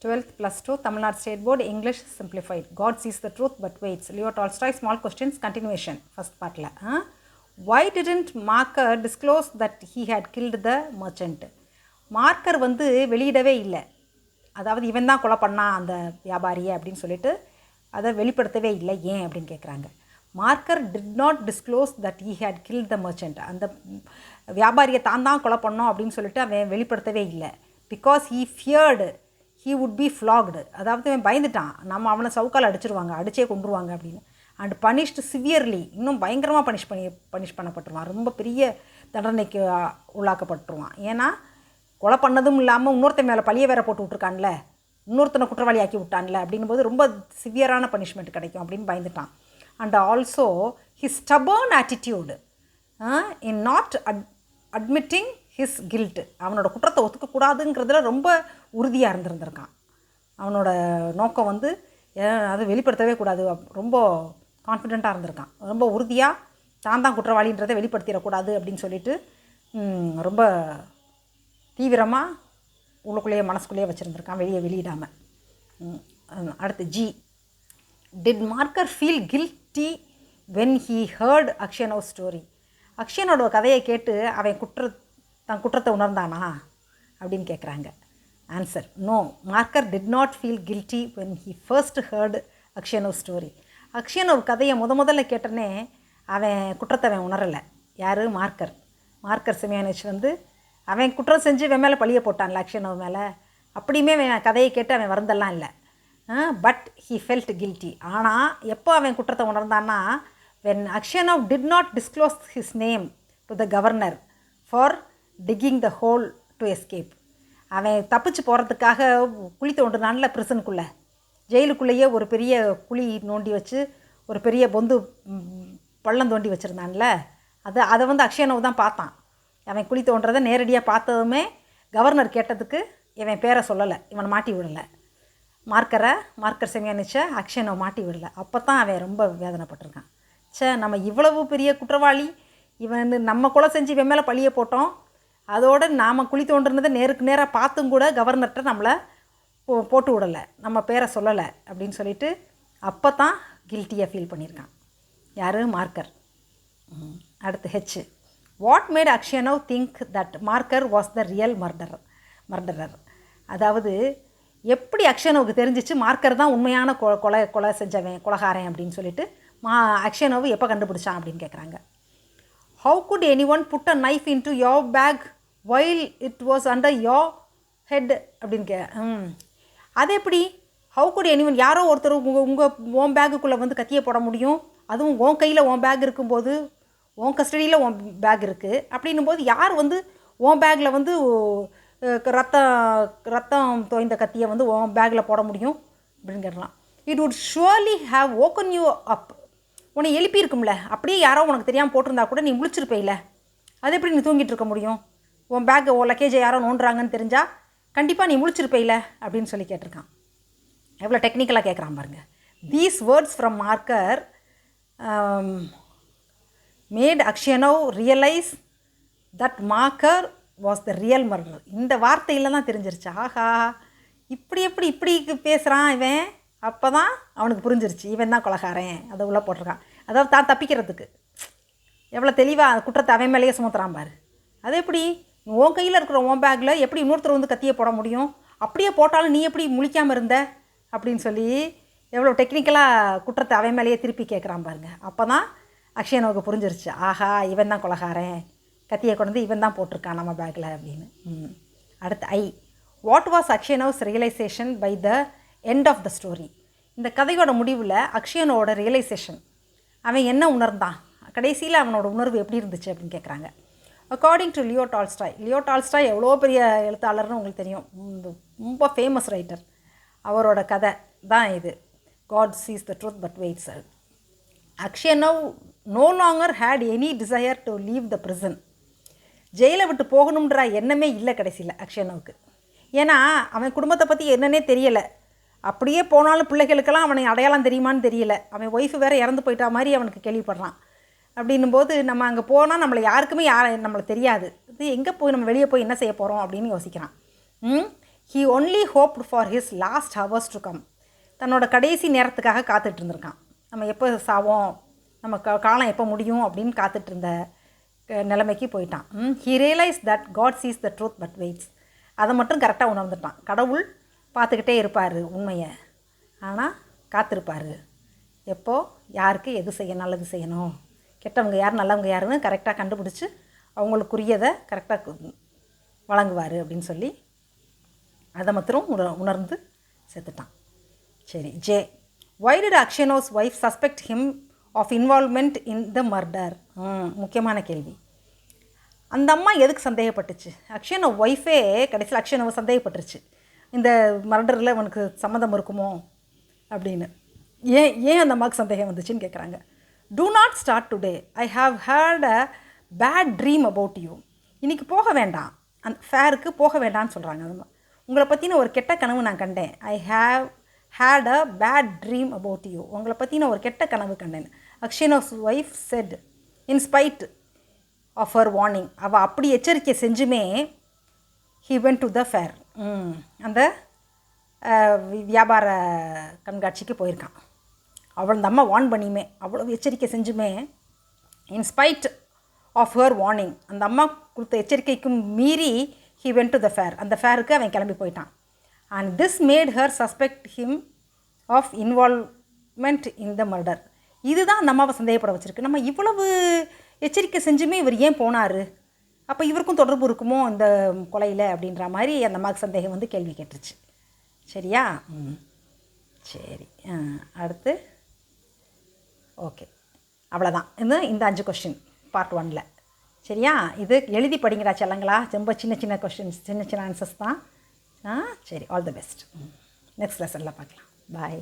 12th plus 2 Tamil Nadu State Board English Simplified. God sees the truth but waits. Leo Tolstoy. Small questions. Continuation. First part la. Why didn't Marker disclose that he had killed the merchant? Marker வந்து வெளியிடவே இல்லை. அதாவது இவன் தான் கொலை பண்ணான் அந்த வியாபாரியை அப்படின்னு சொல்லிட்டு அதை வெளிப்படுத்தவே இல்லை. ஏன் அப்படின்னு கேட்குறாங்க. Marker did not disclose that he had killed the merchant. அந்த வியாபாரியை தான் கொலை பண்ணோம் அப்படின்னு சொல்லிட்டு அவன் வெளிப்படுத்தவே இல்லை. Because he feared he would be flagged. அதாவது அவன் பயந்துட்டான், நம்ம அவனை சவுக்கால் அடிச்சிருவாங்க, அடிச்சே கொண்டுருவாங்க அப்படின்னு. அண்ட் பனிஷ்டு சிவியர்லி, இன்னும் பயங்கரமாக பனிஷ் பண்ணப்பட்டுருவான். ரொம்ப பெரிய தண்டனைக்கு உள்ளாக்கப்பட்டுருவான். ஏன்னா கொலை பண்ணதும் இல்லாமல் இன்னொருத்தன் மேலே பழிய வேற போட்டு விட்ருக்கான்ல, இன்னொருத்தனை குற்றவாளி ஆக்கி விட்டான்ல அப்படிங்கும்போது ரொம்ப சிவியரான பனிஷ்மெண்ட் கிடைக்கும் அப்படின்னு பயந்துட்டான். And also his stubborn attitude in not admitting his guilt. அவனோட குற்றத்தை ஒத்துக்கக்கூடாதுங்கிறதுல ரொம்ப உறுதியாக இருந்திருந்திருக்கான். அவனோட நோக்கம் வந்து அது வெளிப்படுத்தவே கூடாது, ரொம்ப கான்ஃபிடெண்ட்டாக இருந்திருக்கான். ரொம்ப உறுதியாக தான் குற்றவாளின்றதை வெளிப்படுத்திடக்கூடாது அப்படின்னு சொல்லிட்டு ரொம்ப தீவிரமாக உள்ளுக்குள்ளேயே மனசுக்குள்ளேயே வச்சுருந்துருக்கான், வெளியிடாமல். அடுத்து G. Did Marker feel guilty when he heard Aksionov story? அக்ஷயனோட கதையை கேட்டு அவன் தன் குற்றத்தை உணர்ந்தானா அப்படின்னு கேட்குறாங்க. Answer no. Marker did not feel guilty when he first heard Aksionov story. Aksionov கதையை முதல்ல கேட்டனே அவன் குற்றத்தை அவன் உணரலை. யார்? மார்க்கர் செமியானிச் வந்து அவன் குற்றம் செஞ்சு அவன் மேலே பழிய போட்டான்ல அக்ஷயனோவ் மேலே. அப்படியுமே அவன் கதையை கேட்டு அவன் வருந்தெல்லாம் இல்லை. But he felt guilty. ஆனால் எப்போ அவன் குற்றத்தை உணர்ந்தான்னா when Aksionov did not disclose his name to the governor for digging the hole to escape. அவன் தப்பிச்சு போகிறதுக்காக குழி தோண்டினான்ல ப்ரிசனுக்குள்ளே, ஜெயிலுக்குள்ளேயே ஒரு பெரிய குழி நோண்டி வச்சு ஒரு பெரிய பொந்து பள்ளம் தோண்டி வச்சுருந்தான்ல, அதை வந்து அக்ஷயனோவ் தான் பார்த்தான். அவன் குழி தோன்றதை நேரடியாக பார்த்ததுமே கவர்னர் கேட்டதுக்கு இவன் பேரை சொல்லலை, இவனை மாட்டி விடலை. மார்க்கர் செமியானிச்சை அக்ஷயனோவ் மாட்டி விடலை. அப்போ தான் அவன் ரொம்ப வேதனைப்பட்டிருக்கான். நம்ம இவ்வளவு பெரிய குற்றவாளி, இவன் நம்ம கொலை செஞ்சு இவன் மேலே பழிய போட்டோம், அதோடு நாம் குழி தோன்றுனதை நேருக்கு நேராக பார்த்தும் கூட கவர்னர்கிட்ட நம்மளை போட்டு விடலை, நம்ம பேரை சொல்லலை அப்படின்னு சொல்லிட்டு அப்போ தான் கில்ட்டியாக ஃபீல் பண்ணியிருக்கான். யார்? மார்க்கர். அடுத்து H. What made Aksionov think that Marker was the real murderer? அதாவது எப்படி அக்ஷயனோவுக்கு தெரிஞ்சிச்சு மார்க்கர் தான் உண்மையான கொலை செஞ்சவன், கொலைகாரன் அப்படின்னு சொல்லிட்டு அக்ஷயனோவ் எப்போ கண்டுபிடிச்சான் அப்படின்னு கேட்குறாங்க. How could anyone put a knife into your back while it was under your head அப்படின்னு அது எப்படி? ஹவு குட் எனி ஒன், யாரோ ஒருத்தர் உன் பேக்குக்குள்ளே வந்து கத்தியை போட முடியும், அதுவும் உன் கையில் உன் பேக் இருக்கும்போது, உன் கஸ்டடியில் உன் பேக் இருக்குது அப்படின்னும் போது யார் வந்து உன் பேக்கில் வந்து ரத்தம் தோய்ந்த கத்தியை வந்து உன் பேக்கில் போட முடியும் அப்படின்னு கேட்கலாம். It would surely have ஓக்கன் you up. உன்னை எழுப்பியிருக்கும்ல, அப்படியே யாரோ உனக்கு தெரியாமல் போட்டிருந்தா கூட நீ முழிச்சிருப்பையில, அது எப்படி நீ தூங்கிட்டு இருக்க முடியும்? உன் பேக்கை உன் லக்கேஜை யாரோ நோண்டுறாங்கன்னு தெரிஞ்சால் கண்டிப்பாக நீ முழிச்சிருப்பையில அப்படின்னு சொல்லி கேட்டிருக்கான். எவ்வளோ டெக்னிக்கலாக கேட்குறான் பாருங்க. These words from Marker made Aksionov realise that Marker was the real murder. இந்த வார்த்தையில் தான் தெரிஞ்சிருச்சு, ஆஹா இப்படி பேசுகிறான் இவன். அப்போ தான் அவனுக்கு புரிஞ்சிருச்சு இவன் தான் கொலைகாரன், அதை உள்ளே போட்டிருக்கான். அதாவது தான் தப்பிக்கிறதுக்கு எவ்வளோ தெளிவாக குற்றத்தை அவன் மேலேயே சுமத்துறான் பாரு. அது எப்படி உன் கையில் இருக்கிற உன் பேக்கில் எப்படி இன்னொருத்தர் வந்து கத்தியை போட முடியும், அப்படியே போட்டாலும் நீ எப்படி முழிக்காமல் இருந்த அப்படின்னு சொல்லி எவ்வளோ டெக்னிக்கலாக குற்றத்தை அவன் மேலேயே திருப்பி கேட்குறான் பாருங்க. அப்போ தான் அக்ஷயனோவுக்கு புரிஞ்சிருச்சு, ஆஹா இவன் தான் கொலைகாரன், கத்தியை கொண்டு வந்து இவன் தான் போட்டிருக்கான் நம்ம பேக்கில் அப்படின்னு. அடுத்து I. What was Aksionov's realisation by the end of the story? இந்த கதையோட முடிவில் அக்ஷயனோட ரியலைசேஷன், அவன் என்ன உணர்ந்தான், கடைசியில் அவனோட உணர்வு எப்படி இருந்துச்சு அப்படின்னு கேட்குறாங்க. அக்கார்டிங் டு லியோ டால்ஸ்டாய் எவ்வளோ பெரிய எழுத்தாளர்னு உங்களுக்கு தெரியும், ரொம்ப ஃபேமஸ் ரைட்டர். அவரோட கதை தான் இது, God sees the truth but waits. Aksionov no longer had any desire to leave the prison. ஜெயிலை விட்டு போகணுன்ற எண்ணமே இல்லை கடைசியில் அக்ஷயனோவுக்கு. ஏன்னா அவன் குடும்பத்தை பற்றி என்னன்னே தெரியலை, அப்படியே போனாலும் பிள்ளைகளுக்கெல்லாம் அவனை அடையாளம் தெரியுமான்னு தெரியல, அவன் ஒய்ஃபு வேறு இறந்து போயிட்டா மாதிரி அவனுக்கு கேள்விப்படுறான். அப்படின்னும் போது நம்ம அங்கே போனால் நம்மளை யாருக்குமே நம்மளை தெரியாது, இது எங்கே போய் நம்ம வெளியே போய் என்ன செய்ய போகிறோம் அப்படின்னு யோசிக்கிறான். he only hoped for his last hours to come. தன்னோட கடைசி நேரத்துக்காக காத்துட்டு இருந்திருக்கான். நம்ம எப்போ சாவோம், நம்ம காலம் எப்போ முடியும் அப்படின்னு காத்துட்டு இருந்த நிலைமைக்கு போயிட்டான். he realized that God sees the truth but waits. அதை மட்டும் கரெக்டாக உணர்ந்துட்டான். கடவுள் பார்த்துக்கிட்டே இருப்பார் உண்மையை, ஆனால் காத்திருப்பார். எப்போ யாருக்கு எது செய்யணும், நல்லது செய்யணும், கெட்டவங்க யார் நல்லவங்க யாருன்னு கரெக்டாக கண்டுபிடிச்சி அவங்களுக்குரியதை கரெக்டாக வழங்குவார் அப்படின்னு சொல்லி அதை மாத்திரம் உணர்ந்து செத்துட்டான். சரி, J, why did Akshaya's wife suspect him of involvement in the murder? முக்கியமான கேள்வி. அந்த அம்மா எதுக்கு சந்தேகப்பட்டுச்சு? அக்ஷயனோ ஒய்ஃபே கடைசியில் அக்ஷயனோவை சந்தேகப்பட்டுருச்சு, இந்த மர்டரில் உனக்கு சம்மந்தம் இருக்குமோ அப்படின்னு. ஏன் அந்த அம்மாவுக்கு சந்தேகம் வந்துச்சுன்னு கேட்குறாங்க. do not start today, I have had a bad dream about you. இன்றைக்கி போக வேண்டாம், அந்த ஃபேருக்கு போக வேண்டாம்னு சொல்கிறாங்க. அது உங்களை பற்றின ஒரு கெட்ட கனவு நான் கண்டேன். I have had a bad dream about you. உங்களை பற்றின ஒரு கெட்ட கனவு கண்டேன். அக்ஷயனோஸ் wife said in spite of her warning. அவள் அப்படி எச்சரிக்கை செஞ்சுமே he went to the fair. அந்த வியாபார கண்காட்சிக்கு போயிருக்கான். அவள் அந்த அம்மா வார்ன் பண்ணியுமே, அவ்வளோ எச்சரிக்கை செஞ்சுமே, in spite of her warning, அந்த அம்மா கொடுத்த எச்சரிக்கைக்கும் மீறி he went to the fair. அந்த ஃபேருக்கு அவன் கிளம்பி போயிட்டான். and this made her suspect him of involvement in the murder. இதுதான் அந்த அம்மாவை சந்தேகப்பட வச்சுருக்கு. நம்ம இவ்வளவு எச்சரிக்கை செஞ்சுமே இவர் ஏன் போனார், அப்போ இவருக்கும் தொடர்பு இருக்குமோ இந்த கொலையில் அப்படின்ற மாதிரி அந்த அம்மாவுக்கு சந்தேகம் வந்து கேள்வி கேட்டுருச்சு. சரியா? சரி, அடுத்து ஓகே, அவ்வளோதான். இந்த 5 கொஸ்டின் பார்ட் 1. சரியா? இது எழுதி படிங்கடா செல்லங்களா. ரொம்ப சின்ன சின்ன கொஸ்டின்ஸ், சின்ன சின்ன ஆன்சர்ஸ் தான். சரி, ஆல் தி பெஸ்ட். நெக்ஸ்ட் லெசனில் பார்க்கலாம். பாய்.